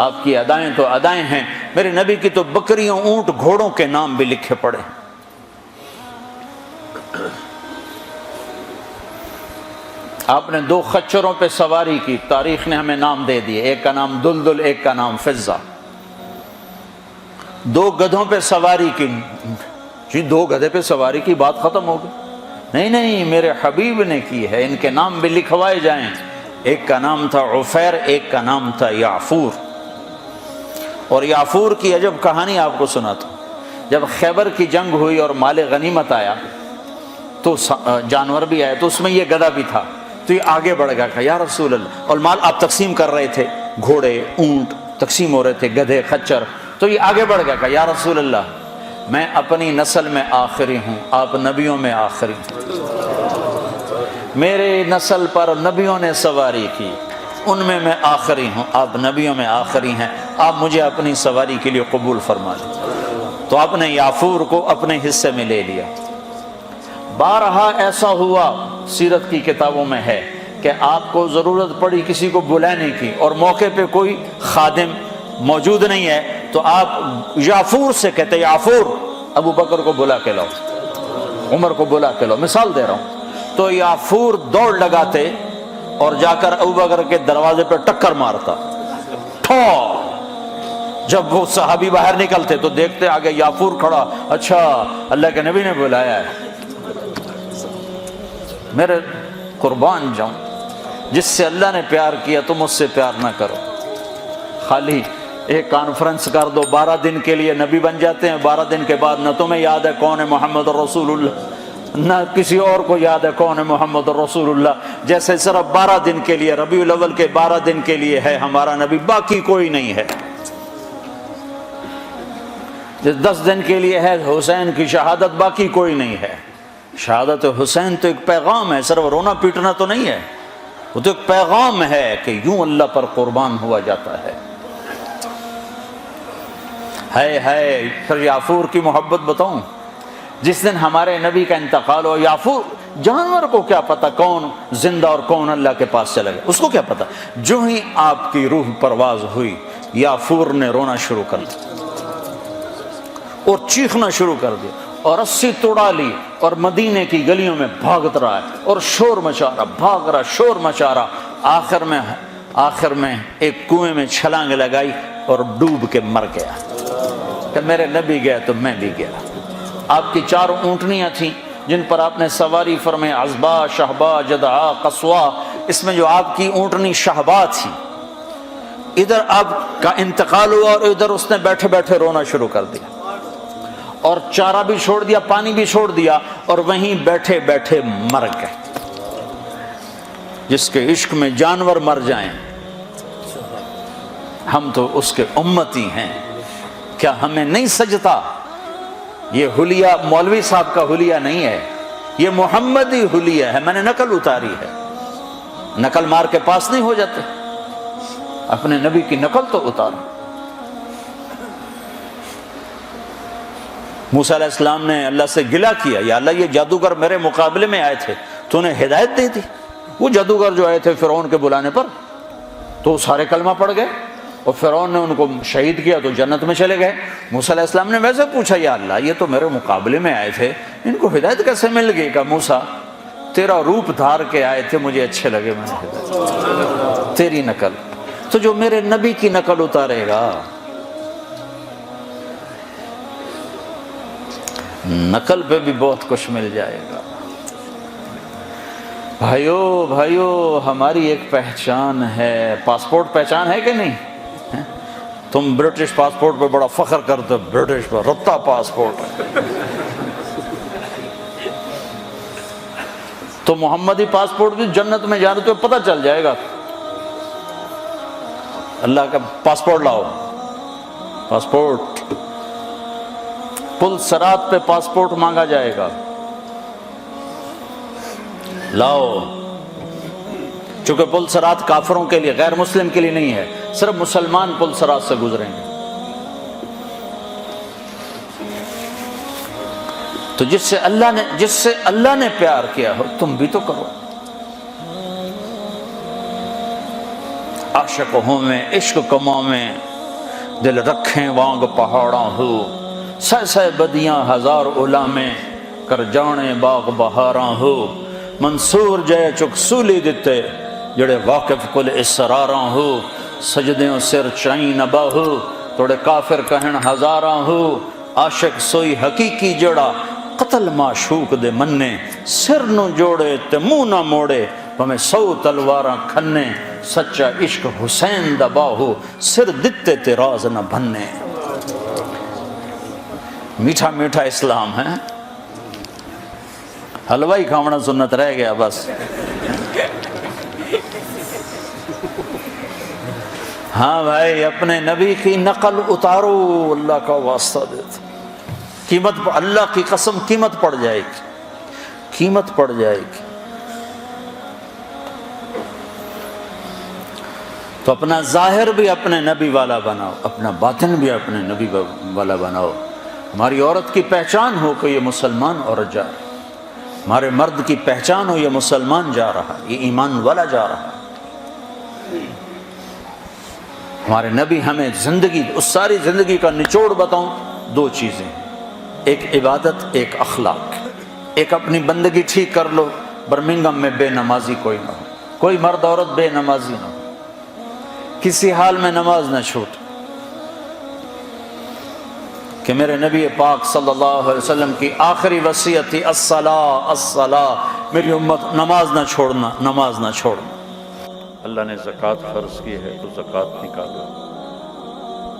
آپ کی ادائیں تو ادائیں ہیں، میرے نبی کی تو بکریوں، اونٹ، گھوڑوں کے نام بھی لکھے پڑے ہیں۔ آپ نے 2 خچروں پہ سواری کی، تاریخ نے ہمیں نام دے دیے، ایک کا نام دلدل، ایک کا نام فضہ۔ 2 گدھوں پہ سواری کی، جی 2 گدھے پہ سواری کی بات ختم ہو گئی؟ نہیں، میرے حبیب نے کی ہے، ان کے نام بھی لکھوائے جائیں۔ ایک کا نام تھا عفیر، ایک کا نام تھا یعفور۔ اور یعفور کی عجب کہانی آپ کو سناتا ہوں۔ جب خیبر کی جنگ ہوئی اور مال غنیمت آیا تو جانور بھی آئے، تو اس میں یہ گدھا بھی تھا، تو یہ آگے بڑھ گیا، کہا یا رسول اللہ، اور مال آپ تقسیم کر رہے تھے، گھوڑے، اونٹ تقسیم ہو رہے تھے، گدھے، خچر، تو یہ آگے بڑھ گیا، کہا یا رسول اللہ، میں اپنی نسل میں آخری ہوں، آپ نبیوں میں آخری ہیں، میرے نسل پر نبیوں نے سواری کی، ان میں آخری ہوں، آپ نبیوں میں آخری ہیں، آپ مجھے اپنی سواری کے لیے قبول فرما لیں۔ تو آپ نے یعفور کو اپنے حصے میں لے لیا۔ بارہا ایسا ہوا، سیرت کی کتابوں میں ہے کہ آپ کو ضرورت پڑی کسی کو بلانے کی اور موقع پہ کوئی خادم موجود نہیں ہے، تو آپ یعفور سے کہتے یعفور ابو بکر کو بلا کے لاؤ، عمر کو بلا کے لاؤ، مثال دے رہا ہوں۔ تو یعفور دوڑ لگاتے اور جا کر ابو بکر کے دروازے پہ ٹکر مارتا، ٹھو۔ جب وہ صحابی باہر نکلتے تو دیکھتے آگے یعفور کھڑا، اچھا اللہ کے نبی نے بلایا ہے۔ میرے قربان جاؤں، جس سے اللہ نے پیار کیا تم اس سے پیار نہ کرو۔ خالی ایک کانفرنس کر دو، 12 دن کے لیے نبی بن جاتے ہیں، 12 دن کے بعد نہ تمہیں یاد ہے کون ہے محمد رسول اللہ، نہ کسی اور کو یاد ہے کون ہے محمد رسول اللہ، جیسے صرف 12 دن کے لیے، ربیع الاول کے 12 دن کے لیے ہے ہمارا نبی، باقی کوئی نہیں ہے۔ 10 دن کے لیے ہے حسین کی شہادت، باقی کوئی نہیں ہے۔ شہادت حسین تو ایک پیغام ہے، صرف رونا پیٹنا تو نہیں ہے، وہ تو ایک پیغام ہے کہ یوں اللہ پر قربان ہوا جاتا ہے۔ پھر یعفور کی محبت بتاؤں، جس دن ہمارے نبی کا انتقال ہو، یعفور جانور کو کیا پتا کون زندہ اور کون اللہ کے پاس چلا گیا، اس کو کیا پتا، جو ہی آپ کی روح پرواز ہوئی یعفور نے رونا شروع کر دیا اور چیخنا شروع کر دیا اور رسی توڑا لی اور مدینے کی گلیوں میں بھاگت رہا ہے اور شور مچا رہا، بھاگ رہا، شور مچا رہا، آخر میں ایک کنویں میں چھلانگ لگائی اور ڈوب کے مر گیا کہ میرے نبی گیا تو میں بھی گیا۔ آپ کی 4 اونٹنیاں تھیں جن پر آپ نے سواری فرمائی، عزبا، شہبا، جدعا، قصوا۔ اس میں جو آپ کی اونٹنی شہبا تھی، ادھر آپ کا انتقال ہوا اور ادھر اس نے بیٹھے بیٹھے رونا شروع کر دیا اور چارہ بھی چھوڑ دیا، پانی بھی چھوڑ دیا اور وہیں بیٹھے بیٹھے مر گئے۔ جس کے عشق میں جانور مر جائیں، ہم تو اس کے امتی ہیں، کیا ہمیں نہیں سجتا؟ یہ حلیہ مولوی صاحب کا حلیہ نہیں ہے، یہ محمدی حلیہ ہے، میں نے نقل اتاری ہے۔ نقل مار کے پاس نہیں ہو جاتے، اپنے نبی کی نقل تو اتارو۔ موسیٰ علیہ السلام نے اللہ سے گلہ کیا، یا اللہ یہ جادوگر میرے مقابلے میں آئے تھے، تو انہیں ہدایت دے دی۔ وہ جادوگر جو آئے تھے فرعون کے بلانے پر، تو سارے کلمہ پڑھ گئے اور فرعون نے ان کو شہید کیا تو جنت میں چلے گئے۔ موسیٰ علیہ السلام نے ویسے پوچھا، یا اللہ یہ تو میرے مقابلے میں آئے تھے، ان کو ہدایت کیسے مل گئی؟ کہ موسیٰ تیرا روپ دھار کے آئے تھے، مجھے اچھے لگے، میں نے ہدایت تیری نقل۔ تو جو میرے نبی کی نقل اتارے گا، نقل پہ بھی بہت کچھ مل جائے گا۔ بھائیو ہماری ایک پہچان ہے، پاسپورٹ پہچان ہے کہ نہیں؟ تم برٹش پاسپورٹ پہ بڑا فخر کرتے، برٹش پر رتا پاسپورٹ ہے، تو محمدی پاسپورٹ بھی جنت میں جانے تو پتہ چل جائے گا۔ اللہ کا پاسپورٹ لاؤ، پاسپورٹ پل صراط پہ پاسپورٹ مانگا جائے گا، لاؤ۔ چونکہ پل صراط کافروں کے لیے، غیر مسلم کے لیے نہیں ہے، صرف مسلمان پل صراط سے گزریں گے۔ تو جس سے اللہ نے پیار کیا ہو، تم بھی تو کرو۔ عاشق ہوں میں، عشق کماؤں میں، دل رکھیں وانگ پہاڑاں ہو، سہ سہ بدیاں ہزار علامے کر جانے باغ بہاراں ہو، منصور جے چک سولی دتے جڑے واقف کل اسراراں ہو، سجدیوں سر چائیں نبا ہو توڑے کافر کہن ہزاراں ہو، عاشق سوئی حقیقی جڑا قتل معشوق دے مننے، سر نو جوڑے تے منہ نہ موڑے پمیں 100 تلواراں کھنے، سچا عشق حسین دا باہو سر دتے تے راز نہ بھنے۔ میٹھا میٹھا اسلام ہے، حلوائی کھاونا سنت رہ گیا بس۔ ہاں بھائی اپنے نبی کی نقل اتارو، اللہ کا واسطہ دیتا، قیمت اللہ کی قسم قیمت پڑ جائے گی، قیمت پڑ جائے گی۔ تو اپنا ظاہر بھی اپنے نبی والا بناؤ، اپنا باطن بھی اپنے نبی والا بناؤ۔ ہماری عورت کی پہچان ہو کہ یہ مسلمان عورت جا رہی، ہمارے مرد کی پہچان ہو یہ مسلمان جا رہا، یہ ایمان والا جا رہا۔ ہمارے نبی ہمیں زندگی، اس ساری زندگی کا نچوڑ بتاؤں، 2 چیزیں، ایک عبادت، ایک اخلاق۔ ایک اپنی بندگی ٹھیک کر لو، برمنگم میں بے نمازی کوئی نہ ہو، کوئی مرد عورت بے نمازی نہ ہو، کسی حال میں نماز نہ چھوٹ، کہ میرے نبی پاک صلی اللہ علیہ وسلم کی آخری وصیت تھی الصلاۃ الصلاۃ، میری امت نماز نہ چھوڑنا، نماز نہ چھوڑنا۔ اللہ نے زکوٰۃ فرض کی ہے تو زکوٰۃ نکالو۔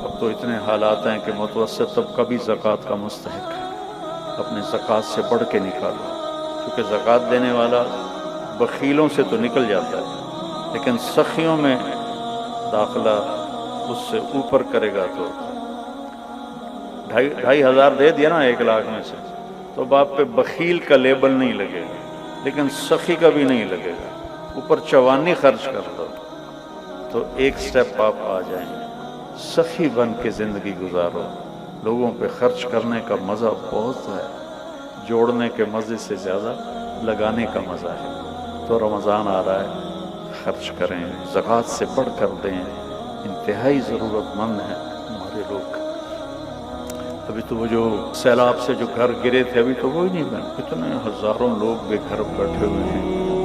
اب تو اتنے حالات ہیں کہ متوسط طبقہ بھی زکوٰۃ کا مستحق ہے، اپنے زکوٰۃ سے بڑھ کے نکالو، کیونکہ زکوٰۃ دینے والا بخیلوں سے تو نکل جاتا ہے، لیکن سخیوں میں داخلہ اس سے اوپر کرے گا تو 2,500 دے دیا نا 1 لاکھ میں سے، تو باپ پہ بخیل کا لیبل نہیں لگے گا، لیکن سخی کا بھی نہیں لگے گا۔ اوپر 54 خرچ کر دو تو 1 سٹیپ آپ آ جائیں گے۔ سخی بن کے زندگی گزارو، لوگوں پہ خرچ کرنے کا مزہ بہت ہے، جوڑنے کے مزے سے زیادہ لگانے کا مزہ ہے۔ تو رمضان آ رہا ہے، خرچ کریں، زکوٰۃ سے بڑھ کر دیں، انتہائی ضرورت مند ہیں ہمارے لوگ۔ ابھی تو وہ جو سیلاب سے جو گھر گرے تھے ابھی تو وہی نہیں بنے، اتنے ہزاروں لوگ بے گھر بیٹھے ہوئے ہیں۔